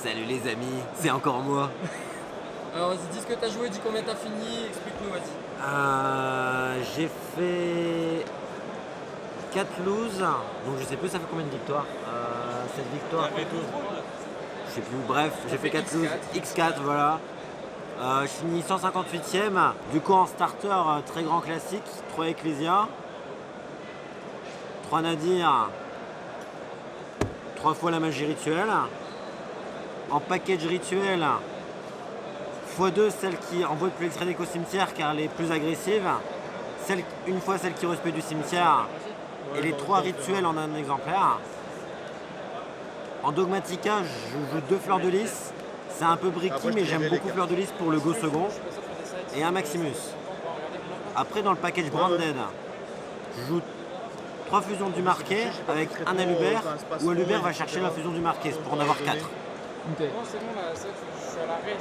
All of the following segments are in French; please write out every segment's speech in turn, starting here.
Salut les amis, c'est encore moi. Alors vas-y, dis ce que t'as joué, dis combien t'as fini, explique-nous, vas-y. J'ai fait 4 loses, donc je sais plus ça fait combien de victoires. Cette victoire, je sais plus, bref, j'ai fait 4 loses, X4, voilà. Je finis 158ème, du coup en starter, très grand classique, 3 Ecclesia, 3 Nadir, 3 fois la magie rituelle. En package rituel, x2 celle qui envoie le plus extrait deck au cimetière car elle est plus agressive. Une fois celle qui respecte du cimetière et les 3 rituels en un exemplaire. En Dogmatica, je joue 2 fleurs de lys. C'est un peu bricky mais j'aime beaucoup fleurs de lys pour le go second. Et un Maximus. Après dans le package Branded, je joue 3 fusions du marqué avec un Alubert où Alubert va chercher la fusion du marqué pour en avoir 4. Ok.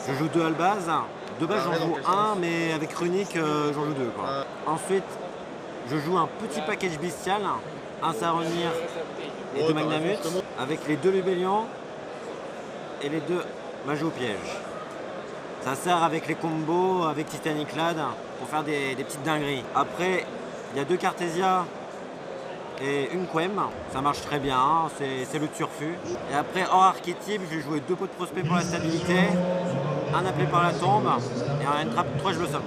Je joue 2 Albaz. De base, j'en joue un, mais avec Runic, j'en joue 2. Ensuite, je joue un petit package bestial, un Saronir et 2 Magnamut, avec les 2 Lubellion et les 2 Magie au piège. Ça sert avec les combos, avec Titanic Lad, pour faire des petites dingueries. Après, il y a 2 Cartesia et une Quem, ça marche très bien, c'est le turfu. Et après hors archétype, je vais jouer 2 pots de prospect pour la stabilité, un appelé par la tombe et un trap 3 je blossom.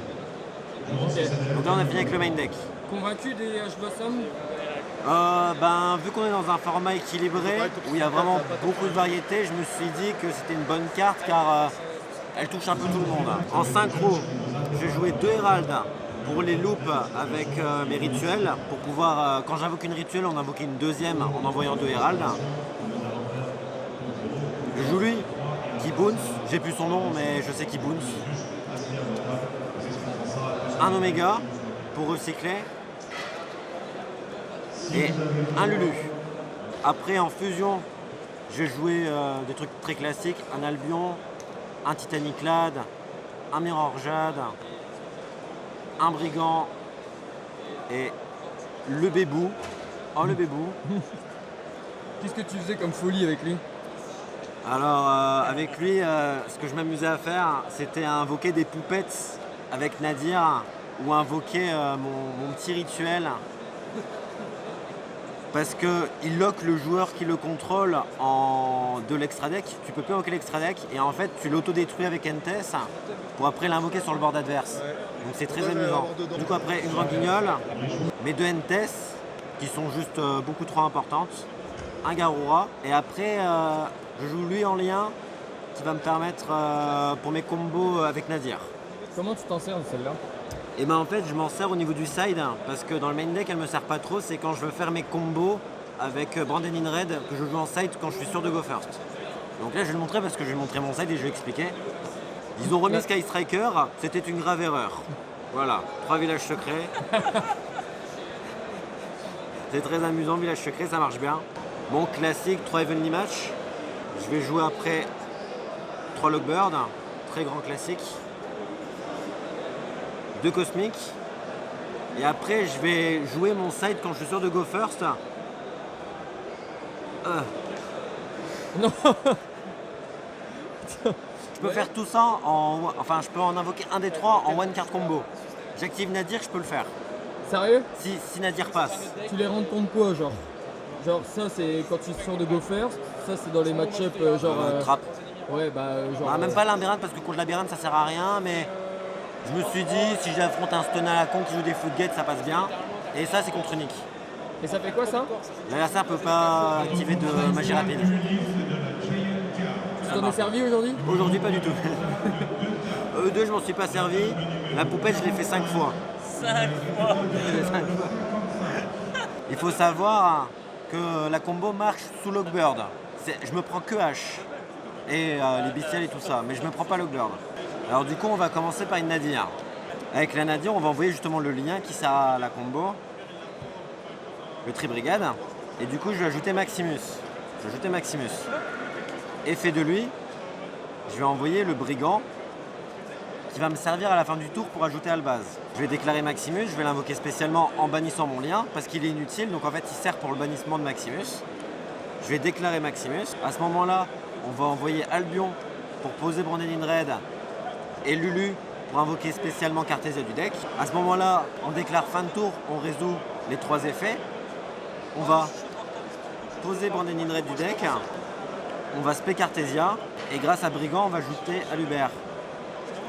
Donc là on a fini avec le main deck. Convaincu des H Blossom? Vu qu'on est dans un format équilibré, où il y a vraiment beaucoup de variétés, je me suis dit que c'était une bonne carte car elle touche un peu tout le monde. En synchro, je vais jouer 2 Herald pour les loops avec mes rituels, pour pouvoir, quand j'invoque une rituelle, en invoquer une deuxième en envoyant 2 Herald. Je joue lui, qui bounce, j'ai plus son nom mais je sais qu'il bounce. Un Oméga pour recycler et un Lulu. Après en fusion, je vais jouer des trucs très classiques, un Albion, un Titanic Lad, un Mirror Jade, un Brigand et le Bébou. Oh le Bébou. Qu'est-ce que tu faisais comme folie avec lui? Alors avec lui, ce que je m'amusais à faire, c'était à invoquer des poupettes avec Nadir ou invoquer mon petit rituel. Parce qu'il lock le joueur qui le contrôle de l'extra deck. Tu peux plus invoquer l'extra deck et en fait tu l'autodétruis avec Entes pour après l'invoquer sur le board adverse. Donc c'est très amusant. Du coup après une grande guignole, mes 2 Entes qui sont juste beaucoup trop importantes, un Garura et après je joue lui en lien qui va me permettre pour mes combos avec Nadir. Comment tu t'en sers de celle-là? Et ben en fait je m'en sers au niveau du side parce que dans le main deck elle me sert pas trop, c'est quand je veux faire mes combos avec Branded in Red que je joue en side quand je suis sûr de go first. Donc là je vais le montrer parce que je vais montrer mon side et je vais expliquer. Ils ont remis Sky Striker, c'était une grave erreur. Voilà, 3 villages secrets. C'est très amusant, village secret, ça marche bien. Bon classique, 3 Heavenly Match. Je vais jouer après 3 Logbird, très grand classique. 2 cosmiques. Et après, je vais jouer mon side quand je suis sûr de go first. Non. Je peux faire tout ça Enfin, je peux en invoquer un des 3 en one card combo. J'active Nadir, je peux le faire. Sérieux? Si Nadir passe. Tu les rends compte quoi, genre? Genre ça c'est quand tu sors de go first, ça c'est dans les match-up Trap. Ouais bah genre... Même pas labyrinthe parce que contre labyrinthe ça sert à rien, mais je me suis dit si j'affronte un stun à la con qui joue des floodgates ça passe bien. Et ça c'est contre unique. Et ça fait quoi ça? L'adversaire peut pas activer de magie rapide. Tu t'en es servi aujourd'hui? Aujourd'hui pas du tout. E2 je m'en suis pas servi. La poupette je l'ai fait 5 fois. 5 fois. Il faut savoir que la combo marche sous Logbird. Je me prends que H et les bestiales et tout ça, mais je me prends pas Logbird. Alors du coup on va commencer par une Nadir. Avec la Nadir on va envoyer justement le lien qui sert à la combo, le Tribrigade, et du coup je vais ajouter Maximus. Je vais ajouter Maximus. Effet de lui, je vais envoyer le Brigand qui va me servir à la fin du tour pour ajouter Albaz. Je vais déclarer Maximus, je vais l'invoquer spécialement en bannissant mon lien parce qu'il est inutile, donc en fait il sert pour le bannissement de Maximus. Je vais déclarer Maximus. À ce moment-là, on va envoyer Albion pour poser Branded in Red et Lulu pour invoquer spécialement Cartesia du deck. À ce moment-là, on déclare fin de tour, on résout les 3 effets. On va poser Branded in Red du deck, on va spé Cartesia et grâce à Brigand, on va ajouter Alubert.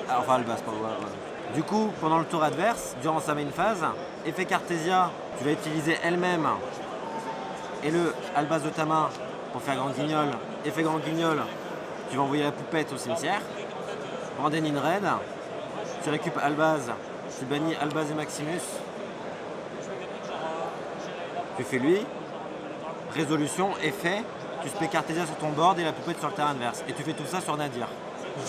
Enfin Albaz, pardon. Voilà. Du coup, pendant le tour adverse, durant sa main phase, effet Cartesia, tu vas utiliser elle-même et le Albaz de ta main pour faire Grand Guignol. Effet Grand Guignol, tu vas envoyer la poupette au cimetière. Branded in Red, tu récupères Albaz, tu bannis Albaz et Maximus. Tu fais lui. Résolution, effet, tu spé Cartesia sur ton board et la poupette sur le terrain adverse. Et tu fais tout ça sur Nadir.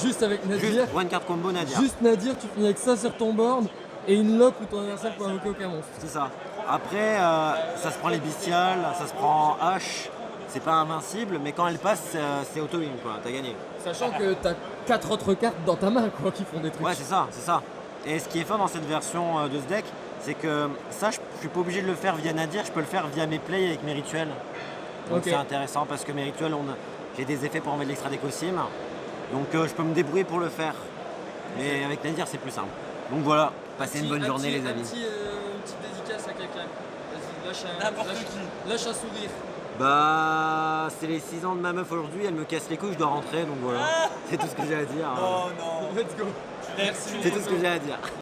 Juste avec Nadir. Juste one card combo Nadir. Juste Nadir, tu finis avec ça sur ton board et une lock où ton adversaire peut invoquer aucun monstre. C'est ça. Après, ça se prend les bestiales, ça se prend H. C'est pas invincible, mais quand elle passe, c'est auto-win, quoi. T'as gagné. Sachant que t'as 4 autres cartes dans ta main, quoi, qui font des trucs. Ouais, c'est ça, c'est ça. Et ce qui est fun dans cette version de ce deck, c'est que ça, je suis pas obligé de le faire via Nadir, je peux le faire via mes plays avec mes rituels. Donc c'est intéressant parce que mes rituels, j'ai des effets pour enlever de l'extra décosim. Donc je peux me débrouiller pour le faire. Mais avec Nadir, c'est plus simple. Donc voilà, passez une bonne journée, les amis. Une petite dédicace à quelqu'un. Vas-y, lâche un sourire. Bah, c'est les 6 ans de ma meuf aujourd'hui, elle me casse les couilles, je dois rentrer, donc voilà. C'est tout ce que j'ai à dire. Oh non. Let's go. Merci. C'est tout ce que j'ai à dire.